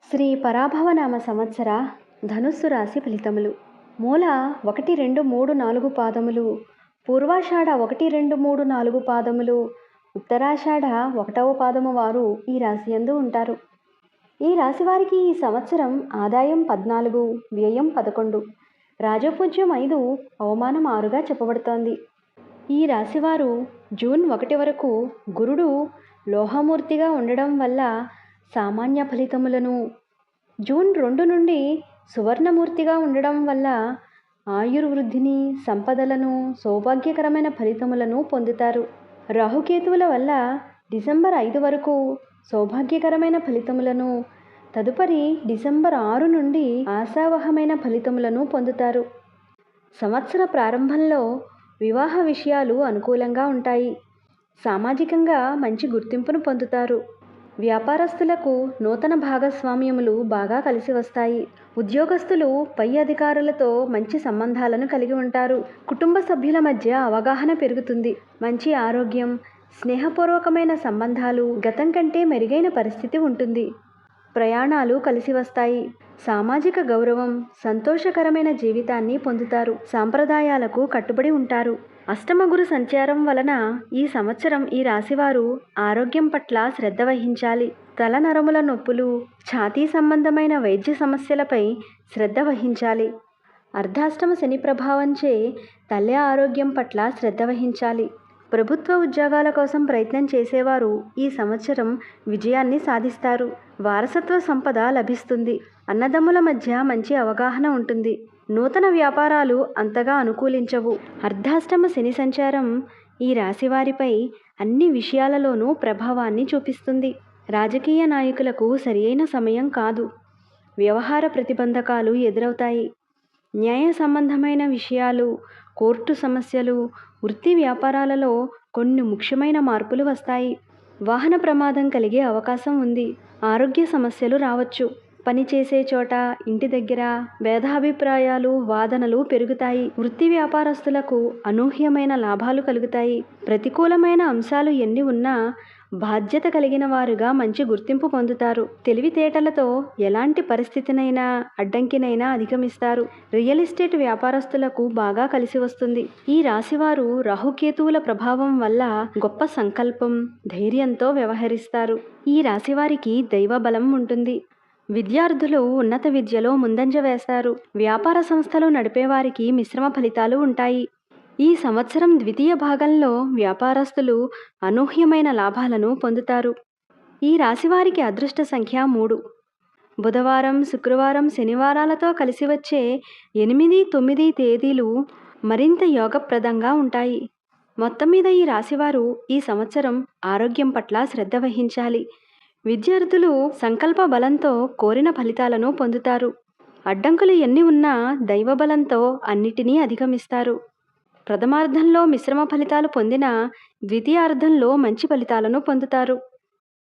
శ్రీ పరాభవనామ సంవత్సర ధనుస్సు రాశి ఫలితములు. మూల 1, 2, 3, 4 పాదములు, పూర్వాషాఢ 1, 2, 3, 4 పాదములు, ఉత్తరాషాఢ 1వ పాదము వారు ఈ రాశి యందు ఉంటారు. ఈ రాశి వారికి ఈ సంవత్సరం ఆదాయం 14, వ్యయం 11, రాజపూజ్యం 5, అవమానం 6గా చెప్పబడుతోంది. ఈ రాశివారు జూన్ 1 వరకు గురుడు లోహమూర్తిగా ఉండడం వల్ల సామాన్య ఫలితములను, జూన్ 2 నుండి సువర్ణమూర్తిగా ఉండడం వల్ల ఆయుర్వృద్ధిని, సంపదలను, సౌభాగ్యకరమైన ఫలితములను పొందుతారు. రాహుకేతువుల వల్ల డిసెంబర్ 5 వరకు సౌభాగ్యకరమైన ఫలితములను, తదుపరి డిసెంబర్ 6 నుండి ఆశావహమైన ఫలితములను పొందుతారు. సంవత్సర ప్రారంభంలో వివాహ విషయాలు అనుకూలంగా ఉంటాయి. సామాజికంగా మంచి గుర్తింపును పొందుతారు. వ్యాపారస్తులకు నూతన భాగస్వామ్యములు బాగా కలిసి వస్తాయి. ఉద్యోగస్తులు పై అధికారులతో మంచి సంబంధాలను కలిగి ఉంటారు. కుటుంబ సభ్యుల మధ్య అవగాహన పెరుగుతుంది. మంచి ఆరోగ్యం, స్నేహపూర్వకమైన సంబంధాలు, గతం కంటే మెరుగైన పరిస్థితి ఉంటుంది. ప్రయాణాలు కలిసి వస్తాయి. సామాజిక గౌరవం, సంతోషకరమైన జీవితాన్ని పొందుతారు. సాంప్రదాయాలకు కట్టుబడి ఉంటారు. అష్టమ గురు సంచారం వలన ఈ సంవత్సరం ఈ రాశివారు ఆరోగ్యం పట్ల శ్రద్ధ వహించాలి. తలనరముల నొప్పులు, ఛాతీ సంబంధమైన వైద్య సమస్యలపై శ్రద్ధ వహించాలి. అర్ధాష్టమ శని ప్రభావంచే తల్లి ఆరోగ్యం పట్ల శ్రద్ధ వహించాలి. ప్రభుత్వ ఉద్యోగాల కోసం ప్రయత్నం చేసేవారు ఈ సంవత్సరం విజయాన్ని సాధిస్తారు. వారసత్వ సంపద లభిస్తుంది. అన్నదమ్ముల మధ్య మంచి అవగాహన ఉంటుంది. నూతన వ్యాపారాలు అంతగా అనుకూలించవు. అర్ధాష్టమ శని సంచారం ఈ రాశివారిపై అన్ని విషయాలలోనూ ప్రభావాన్ని చూపిస్తుంది. రాజకీయ నాయకులకు సరియైన సమయం కాదు. వ్యవహార ప్రతిబంధకాలు ఎదురవుతాయి. న్యాయ సంబంధమైన విషయాలు, కోర్టు సమస్యలు, వృత్తి వ్యాపారాలలో కొన్ని ముఖ్యమైన మార్పులు వస్తాయి. వాహన ప్రమాదం కలిగే అవకాశం ఉంది. ఆరోగ్య సమస్యలు రావచ్చు. పనిచేసే చోట, ఇంటి దగ్గర భేదాభిప్రాయాలు, వాదనలు పెరుగుతాయి. వృత్తి వ్యాపారస్తులకు అనూహ్యమైన లాభాలు కలుగుతాయి. ప్రతికూలమైన అంశాలు ఎన్ని ఉన్నా బాధ్యత కలిగిన వారుగా మంచి గుర్తింపు పొందుతారు. తెలివితేటలతో ఎలాంటి పరిస్థితినైనా, అడ్డంకినైనా అధిగమిస్తారు. రియల్ ఎస్టేట్ వ్యాపారస్తులకు బాగా కలిసి వస్తుంది. ఈ రాశివారు రాహుకేతువుల ప్రభావం వల్ల గొప్ప సంకల్పం, ధైర్యంతో వ్యవహరిస్తారు. ఈ రాశివారికి దైవ బలం ఉంటుంది. విద్యార్థులు ఉన్నత విద్యలో ముందంజ వేస్తారు. వ్యాపార సంస్థలు నడిపేవారికి మిశ్రమ ఫలితాలు ఉంటాయి. ఈ సంవత్సరం ద్వితీయ భాగంలో వ్యాపారస్తులు అనూహ్యమైన లాభాలను పొందుతారు. ఈ రాశివారికి అదృష్ట సంఖ్య 3. బుధవారం, శుక్రవారం, శనివారాలతో కలిసి వచ్చే 8, 9 తేదీలు మరింత యోగప్రదంగా ఉంటాయి. మొత్తం మీద ఈ రాశివారు ఈ సంవత్సరం ఆరోగ్యం పట్ల శ్రద్ధ వహించాలి. విద్యార్థులు సంకల్ప బలంతో కోరిన ఫలితాలను పొందుతారు. అడ్డంకులు ఎన్ని ఉన్నా దైవబలంతో అన్నిటినీ అధిగమిస్తారు. ప్రథమార్థంలో మిశ్రమ ఫలితాలు పొందిన ద్వితీయార్థంలో మంచి ఫలితాలను పొందుతారు.